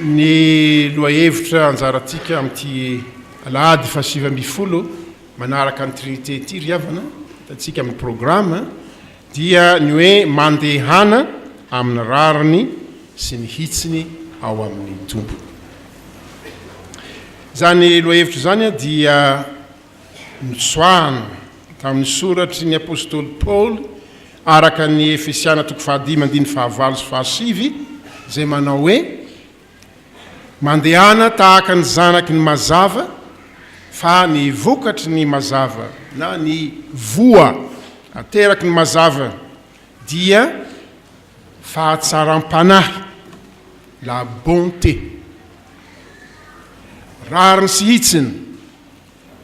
ny loahevitra anjaratsika amin'ity Alahady fa 7 manaraka ny trinité ity riavana tatsika amin'ny programme dia ny hoe mandehana amin'ny rariny sy ny hitsiny ao amin'ny Tompo. Zany loahevitra zany dia nitsoahana tamin'ny soratry ny apôstôly Paul araka ny Efesiana 5:5 zay manao hoe mandehana tahaka ny zanaky ny mazava fa ny vokatry ny mazava na ny voa ateraky ny mazava dia fahatsaram-panahy, la bonté, rariny sy hitsiny,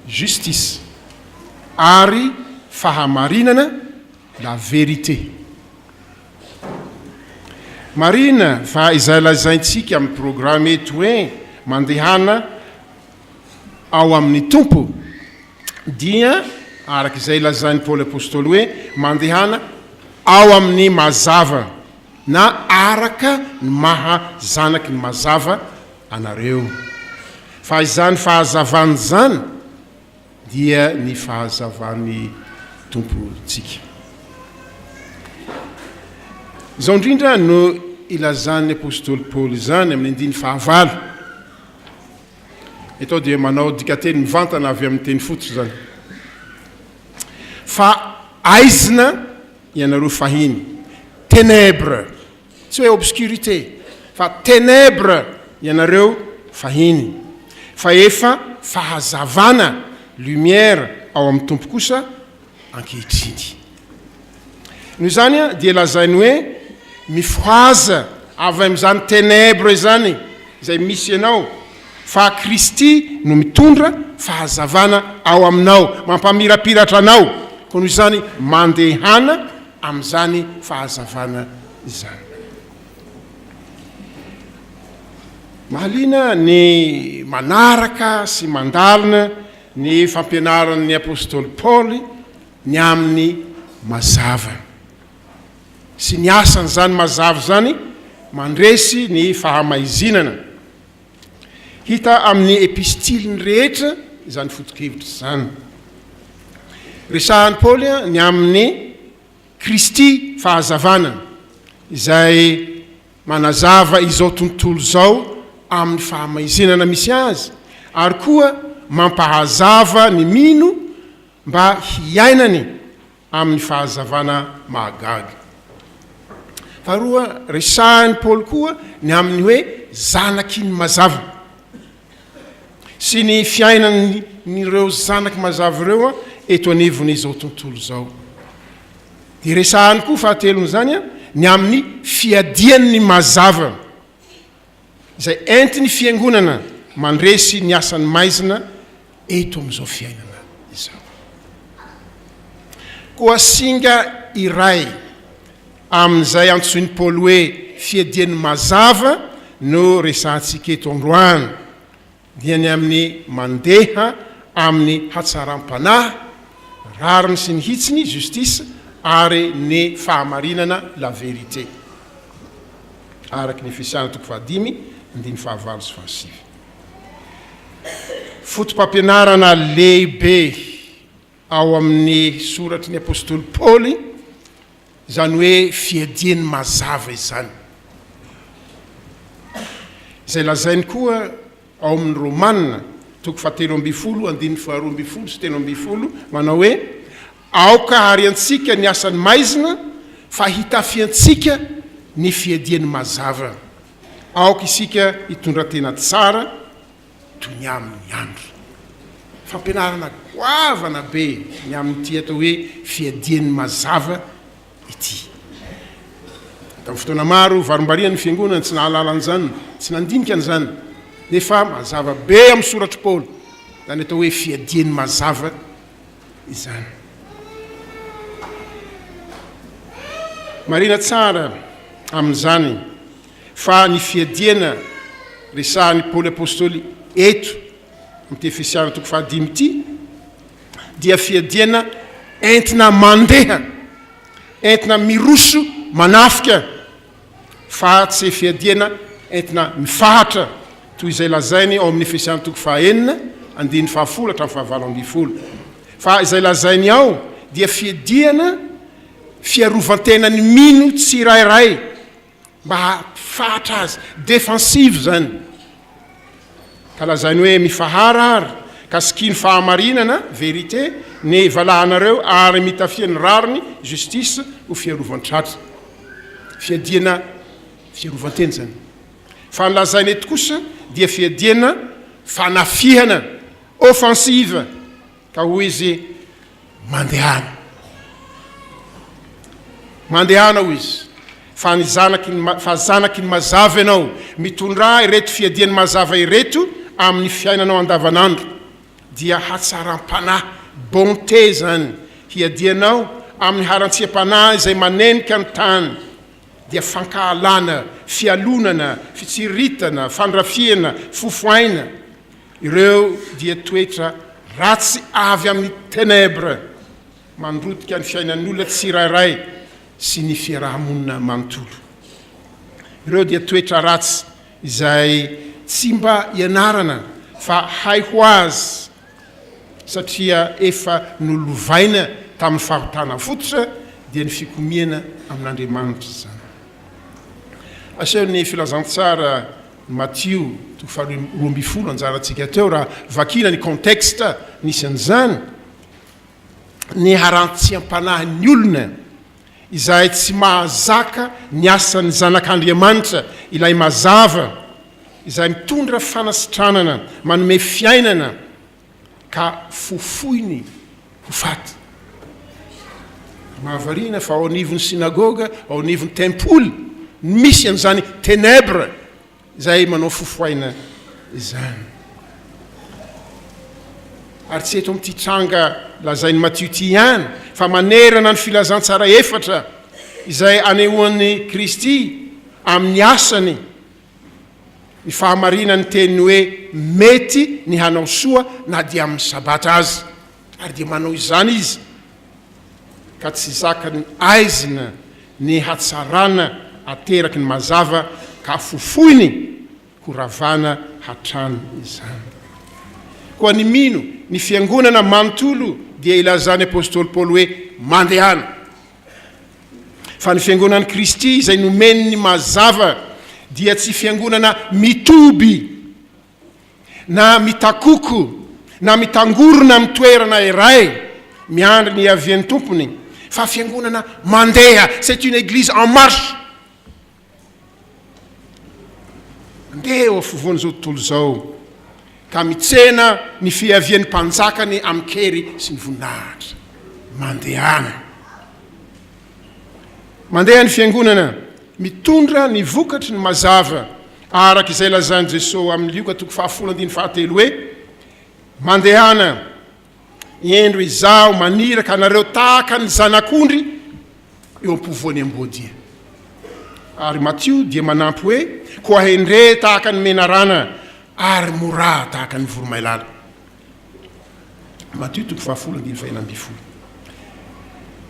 justice, ary fahamarinana, la vérité. Marina fa izay lazaintsika amin'ny programme eto hoe mandehana ao amin'ny Tompo dia araka izay lazainy Paul apôstôly hoe mandehana ao amin'ny mazava na araka ny maha zanaky ny mazava anareo. Fa izany fahazavany zany dia ny fahazavany Tompontsika. Izao indrindra no ilazan'ny apôstôly Paul zany amin'ny 9 eto dia manao dikateny mivantana avy amin'ny teny fototra zany. Fa maizina ianareo fahiny, ténèbre, tsy hoe obscurité, fa ténèbre ianareo fahiny. Fa efa fahazavana, lumière ao amin'ny Tompo kosa ankehitriny. Noho zany dia lazainy hoe mifoaza avy amin'izany ténèbre zany izay misy ianao, fa Kristy no mitondra fahazavana ao aminao, mampamirapiratra anao. Koa noho izany mandehana amin'izany fahazavana izany. Mahaliana ny manaraka sy mandalina ny fampianaran'ny apôstôly Paul ny amin'ny mazava. Sy ny asany zany mazava zany mandresy ny fahamaizinana. Hita amin'ny epistiliny rehetra izany fotokevitra zany. Resahan'ny Paul ny amin'ny Kristy fahazavana izay manazava izao tontolo zao amin'ny fahamaizinana misy azy, ary koa mampahazava ny mino mba hiainany amin'ny fahazavana mahagaga. Faharoa, resahan'ny Paul koa ny amin'ny hoe zanaky ny mazava sy ny fiainany nyreo zanaky mazava ireo eto anivon'izao tontolo zao. Dia resahany koa fahatelony zany ny amin'ny fiadian'ny mazava izay entiny fiangonana mandresy ny asany maizina eto amin'izao fiainana izao. Koa singa iray amin'izay antsoiny Paul hoe fiadian'ny mazava no resantsika eto androany dia ny amin'ny mandeha amin'ny hatsaram-panahy, rariny sy ny hitsiny, justice, ary ny fahamarinana, la vérité. Araky ny Efesiana 5:5. Fotom-pampianarana lehibe ao amin'ny soratry ny apôstôly Paul zany hoe fiadian'ny mazava izany. Izay lazainy koa ao amin'ny Romanina 7:12 manao hoe aoka hariantsika ny asany maizina fa hitafiantsika ny fiadian'ny mazava. Aoka isika hitondra-tena tsara toy ny amin'ny andro. Fampianarana goavana be ny amin'ity atao hoe fiadian'ny mazava ity. Tamin'ny fotoana maro varombarian'ny fiangonana tsy nahalala an'izany, tsy nandinika an'izany, nefa mazava be amin'ny soratry Paul zany atao hoe fiadian'ny mazava izany. Marina tsara amin'izany fa ny fiadiana resahan'ny Paul apôstôly eto amin'ny Efesiana 5 ity dia fiadiana entina mandeha, entina miroso manafika, fa tsy fiadiana entina mifahatra toy izay lazainy ao amin'ny Efesiana toko fahaenina andiny fahafolo hatramin'ny fahavalo ambin'ny folo. Fa izay lazainy ao dia fiadiana fiarovan-tenany mino tsirairay mba hafahatra azy, defensive zany. Ka lazainy hoe mifaharary ka sikiny fahamarinana vérité ny valahanareo ary mitafiany rariny justice ho fiarovan-tratra. Fiadiana fiarovan-teny zany. Fa nylazainy eto kosa dia fiadiana fanafihana offensive ka hoy izy mandehana. Mandehana hoy izy fa zanaky ny mazava ianao mitondra ireto fiadiany mazava ireto amin'ny fiainanao andavanandro dia hatsaram-panahy bonté zany. Hiadianao amin'ny harantsia-panahy izay manenika ny tany dia fankahalana, fialonana, fitsiritana, fandrafiana, fofoaina. Ireo dia toetra ratsy avy amin'ny ténèbre mandrotika ny fiainan'olona tsirairay sy ny fiarahamonina manontolo. Ireo dia toetra ratsy izay tsy mba ianarana fa hay ho azy satria efa nolovaina tamin'ny fahotana fototra dia ny fikomiana amin'Andriamanitra zany. Aseho ny filazantsara Matthieu toko faharoa amby folo anjarantsika teo raha vakina ny contexte nisy an'izany ny harantsiam-panahy ny olona izay tsy mahazaka ny asan'ny zanak'Andriamanitra ilay mazava izay mitondra fanasitranana manome fiainana ka fofoiny ho faty. Mahavarina fa ao anivon'ny synagoga, ao anivon'ny tempoly misy an'izany ténèbre izay manao fofoaina izany. Ary tsy eto amin'ity tranga lazainy Matthieu ty ihany fa manerana ny filazantsara efatra izay anehoan'ny Kristy amin'ny asany ny fahamarinany teniny hoe mety ny hanao soa na dia amin'ny sabata azy, ary dia manao izany izy ka tsy zakany aizina ny hatsarana ateraky ny mazava ka fofoiny ho ravana hatrany izany. Koa ny mino ny fiangonana manontolo dia ilazany apôstôly Paoly hoe mandehana. Fa ny fiangonan'i Kristy izay nomeny ny mazava dia tsy fiangonana mitoby na mitakoko na mitangorona amin'ny toerana iray miandry ny havian'ny tompony, fa fiangonana mandeha. C'est une église en marche. Mandeha eo afovoany zao tontolo zao ka mitsena ny fihavian'ny mpanjakany amin'ny kery sy ny voninahitra. Mandehana. Mandeha ny fiangonana mitondra ny vokatry ny mazava araka izay lazany Jesosy amin'ny Lioka toko fahafolo andiny fahatelo hoe mandehana endro izaho maniraka anareo tahaka ny zanak'ondry eo am-povoany amboadia. Ary Matthieu dia manampy hoe koa hendre tahaka ny menarana ary mora tahaka ny voromailala. Matthieu toko fahafolo andiny fahaenina amby folo.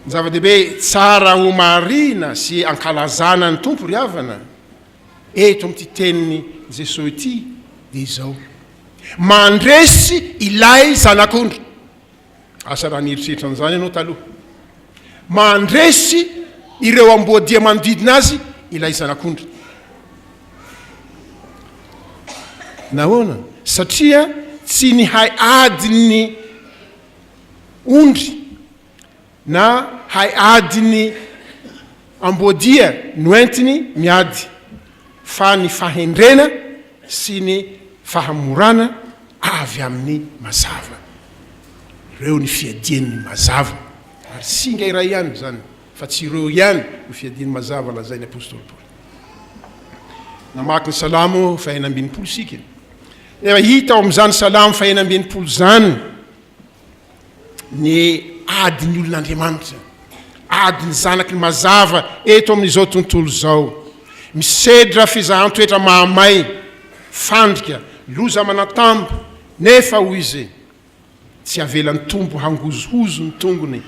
Zava-dehibe tsara ho marina sy ankalazana ny tompo ry havana eto amin'ity teniny Jesosy ity dia izao mandresy ilay zanak'ondry. Asa raha nieritreritra an'izany ianao taloha. Mandresy ireo amboadia manodidina azy ilay zanak'ondry. Nahoana? Satria tsy ny hay adiny ondry na hay adiny amboadia noentiny miady, fa ny fahendrena sy ny fahamorana avy amin'ny mazava. Ireo ny fiadian'ny mazava. Ary singa iray ihany zany, fa tsy ireo ihany no fiadian'ny mazava lazainy apôstôly Paoly. Namaky ny salamo fahaenina ambinipolo sika. Efa hita ao amin'izany salamo fahaenina ambinipolo zany ny adiny olon'Andriamanitra, adiny zanaky ny mazava eto amin'izao tontolo zao. Misedra fizahan-toetra mahamay, fandrika, loza manatambo, nefa hoy izy tsy avelan'ny tombo hangozohozo ny tongony,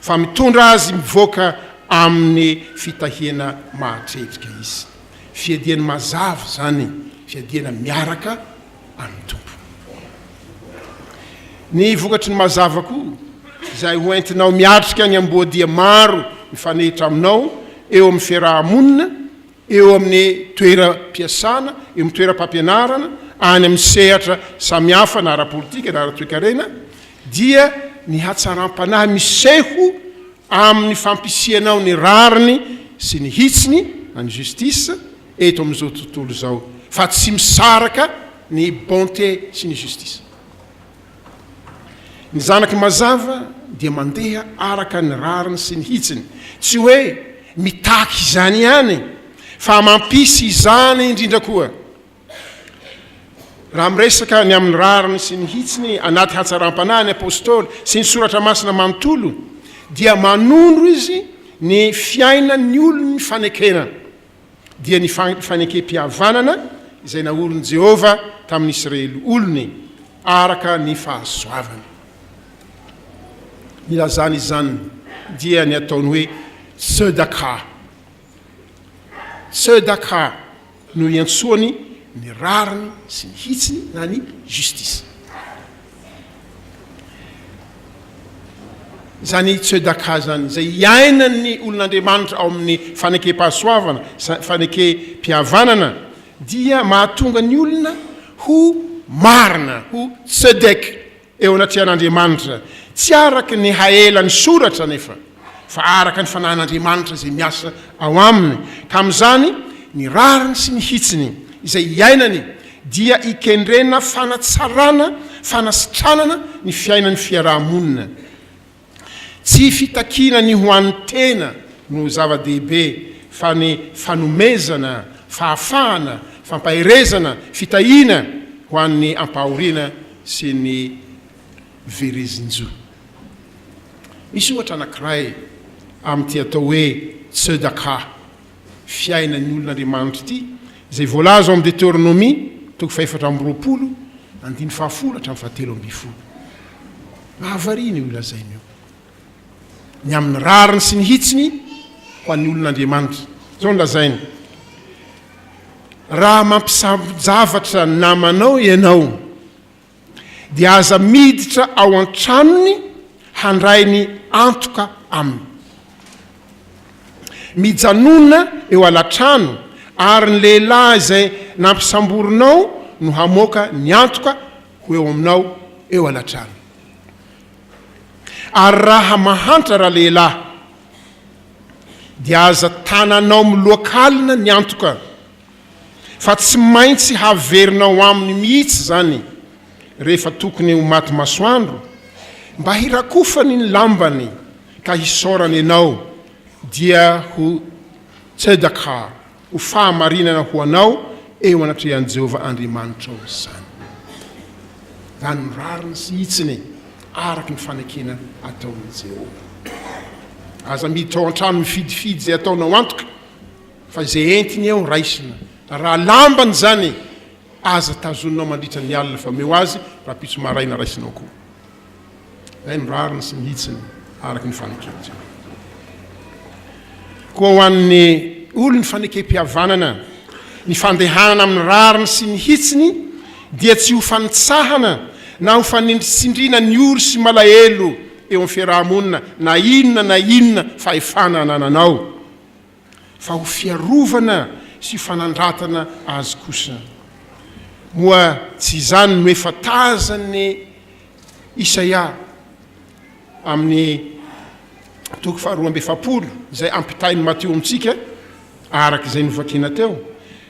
fa mitondra azy mivoaka amin'ny fitahiana mahatretrika izy. fiadiany mazava zany fiadiana miaraka amin'ny tompo. Ny vokatry ny mazava koa izay hoentinao miatrika ny amboadia maro mifanetra aminao eo amin'ny fiarahamonina, eo amin'ny toeram-piasana, eo amin'ny toeram-pampianarana, any amin'ny sehatra samihafa na ara-politika na ara-toekarena, dia ny hatsaram-panahy miseho amin'ny fampisianao ny rariny sy ny hitsiny na ny justice eto amin'izao tontolo zao, fa tsy misaraka ny bonté sy ny justice. Ny zanaky mazava dia mandeha araka ny rariny sy ny hitsiny, tsy hoe mitaky izany ihany fa mampisy izany indrindra koa. Raha miresaka ny amin'ny rariny sy ny hitsiny anaty hatsaram-panahy ny apôstôly sy ny soratra masina manontolo, dia manondro izy ny fiainan'ny olony fanekena, dia ny fanekempihavanana izay naolony Jehova tamin'ny Israely olony araka ny fahasoavana. Milazany izany dia ny ataony hoe tzedaka. Tzedaka no iantsoany ny rariny sy ny hitsiny na ny justice. Zany tzedaka zany zay iainan'ny olon'Andriamanitra ao amin'ny fanekem-pahasoavana, fanekem-pihavanana, dia mahatonga ny olona ho marina, ho tzedek eo anatrehan'Andriamanitra, tsy araka ny haela ny soratra nefa, fa araka ny fanahin'Andriamanitra zay miasa ao aminy. Ka amin'izany ny rariny sy ny hitsiny izay iainany dia ikendrena fanatsarana, fanasitranana ny fiainan'ny fiarahamonina. Tsy fitakina ny ho an'ny tena no zava-dehibe, fa ny fanomezana, fahafahana, fampaherezana, fitahina ho an'ny ampahoriana sy ny verezinjo. Misy ohatra anankiray amin'ity atao hoe tzedaka, fiainan'ny olon'Andriamanitra ity, izay voalaza ao amin'ny Deutéronomie 4:20 andiny 10 hatramin'ny 7:10. Mahavarina io lazainy io. Ny amin'ny rariny sy ny hitsiny ho an'ny olon'Andriamanitra. Zao ny lazainy: raha mampisambojavatra namanao ianao, dia aza miditra ao an-tranony handray ny antoka aminy. Mijanona eo alatrano, ary ny lehilahy izay nampisamborinao no hamoaka ny antoka ho eo aminao eo alatrano. Ary raha mahantra raha lehilahy, dia aza tananao miloakalina ny antoka, fa tsy maintsy haverinao aminy mihitsy zany rehefa tokony ho maty masoandro, mba hirakofany ny lambany ka hisaorany ianao, dia ho tzedaka, ho fahamarinana ho anao eo anatrehan'i Jehova Andriamanitra ao zany. Zany ny rariny sy hitsiny araky ny fanekena ataon'i Jehova. Aza miditra ao an-trano mifidifidy zay ataonao antoka, fa zay entiny eo raisina. Raha lambany zany aza tazoninao mandritra ny alina fa meo azy raha pitso maraina raisinao koa. Zay ny rariny sy ny hitsiny araky ny fanekena Jehova. Koa ho an'ny olony fanekem-pihavanana, ny fandehanana amin'ny rariny sy ny hitsiny dia tsy ho fanitsahana na ho fanindrisindrina ny ory sy malahelo eo amin'ny fiarahamonina na inona fahefana anananao, fa ho fiarovana sy fanandratana azy kosa. Moa tsy izany no efa tazany Isaia amin'ny 2:7 izay ampitainy Mateo amintsika araka izay novakina teo,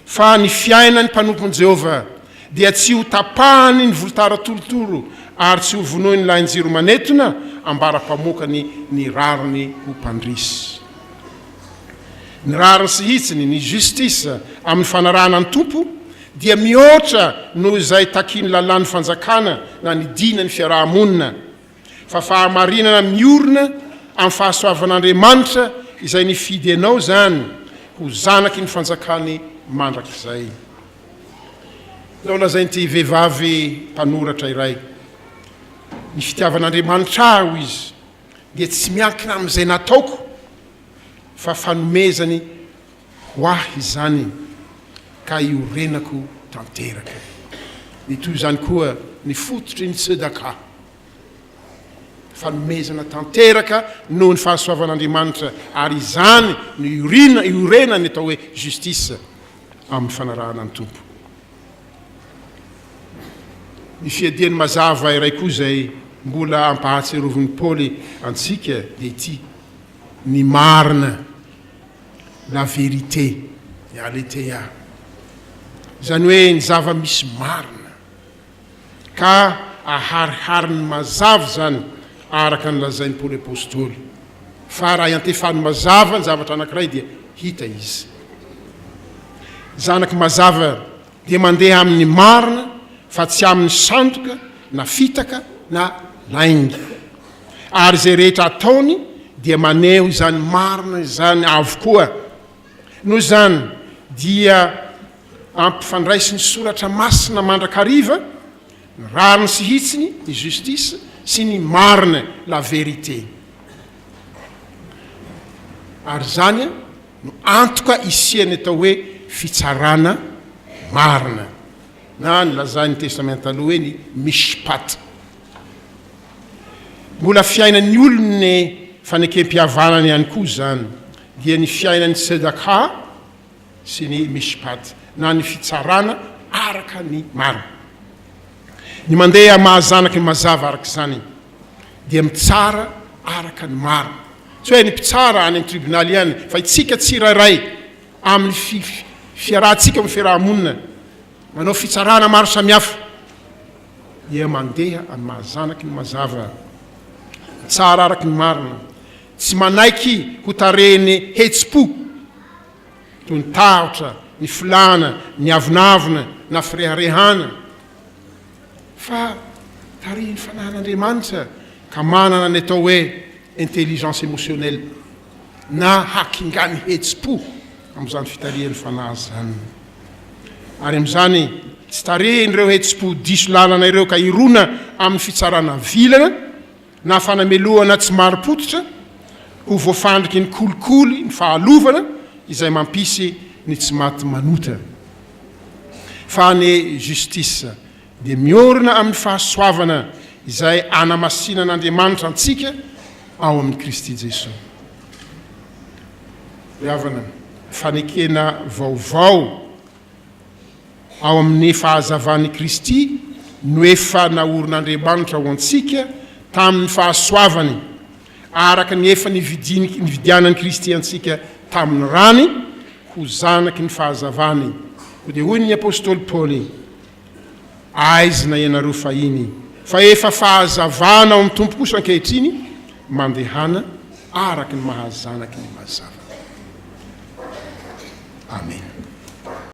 fa ny fiainan'ny mpanompony Jehova dia tsy ho tapahany ny volotara torotoro, ary tsy ho vonoiny lahin-jiro manetona ambara-pamokany ny rariny ho mpandrisy. Ny rariny sy hitsiny, ny justice amin'ny fanarahana ny Tompo dia mihoatra noho izay takiny lalàn'ny fanjakana na ny dina ny fiarahamonina, fa fahamarinana miorina amin'ny fahasoavan'Andriamanitra izay nifidy anao zany ho zanaky ny fanjakany mandrak'izay. Zao lazainy ty vehivavy mpanoratra iray: ny fitiavan'Andriamanitra aho izy dia tsy miankina amin'izay nataoko, fa fanomezany ho ahy zany ka iorenako tanteraka. Ny toy zany koa ny fototry ny sedaka, fanomezana tanteraka noho ny fahasoavan'Andriamanitra, ary izany ny iorena ny atao hoe justice amin'ny fanarahana ny tompo. Ny fiadiany mazava iray koa zay mbola ampahatserovin'ny Paoly antsika dia ity: ny marina, la vérité, ny aletheia. Zany hoe ny zava-misy marina ka aharihariny mazava zany araka ny lazain'ny Paoly apôstôly. Fa raha iantefany mazava ny zavatra anankiray dia hita izy. Zanaky mazava dia mandeha amin'ny marina fa tsy amin'ny sandoka na fitaka na lainga, ary zay rehetra ataony dia maneho izany marina izany avokoa. Noho zany dia ampifandraisy ny soratra masina mandrakariva, ny rariny sy hitsiny, ny justice sy ny marina, la vérité. Ary zany no antoka isiany atao hoe fitsarana marina, na ny lazain'ny testamenta aloha hoe ny mishpat. Mbola fiainan'ny olony fanekempihavanany ihany koa zany dia ny fiainan'ny sedaka sy ny mishpat, na ny fitsarana araka ny marina. Ny mandeha mahazanaky ny mazava araka zany dia mitsara araka ny marina. Tsy hoe ny mpitsara any amin'ny tribonaly ihany, fa itsika tsirairay amin'ny fiarahantsika amin'ny fiarahamonina manao fitsarana maro samihafa dia mandeha amin'ny mahazanaky ny mazava, tsara araky ny marina, tsy manaiky ho tarehiny hetsi-po toy ny tahotra, ny filana, ny avinavina na fireharehana, fa tarehiny fanahin'Andriamanitra ka manana ny atao hoe intelligence émotionnelle na hakingany hetsi-po amin'izany fitarihan'ny fanahy zany. Ary amin'izany tsy tarehiny ireo hetsi-po diso lalana ireo ka irona amin'ny fitsarana vilana na fanamelohana tsy mari-pototra ho voafandriky ny kolikoly, ny fahalovana izay mampisy ny tsy maty manota. Fa ny justice dia miorina amin'ny fahasoavana izay anamasinan'Andriamanitra antsika ao amin'ny Kristy Jesosy. Ravana, fanekena vaovao ao amin'ny fahazavan'i Kristy no efa naorin'Andriamanitra ho antsika tamin'ny fahasoavany, araka ny efa nividianan'i Kristy antsika tamin'ny rany ho zanaky ny fahazavany. Dia hoy ny apôstôly Paoly: aizina ianareo fahiny, fa efa fahazavana ao amin'ny Tompo kosa ankehitriny, mandehana araky ny mahazanaky ny mazava. Amen.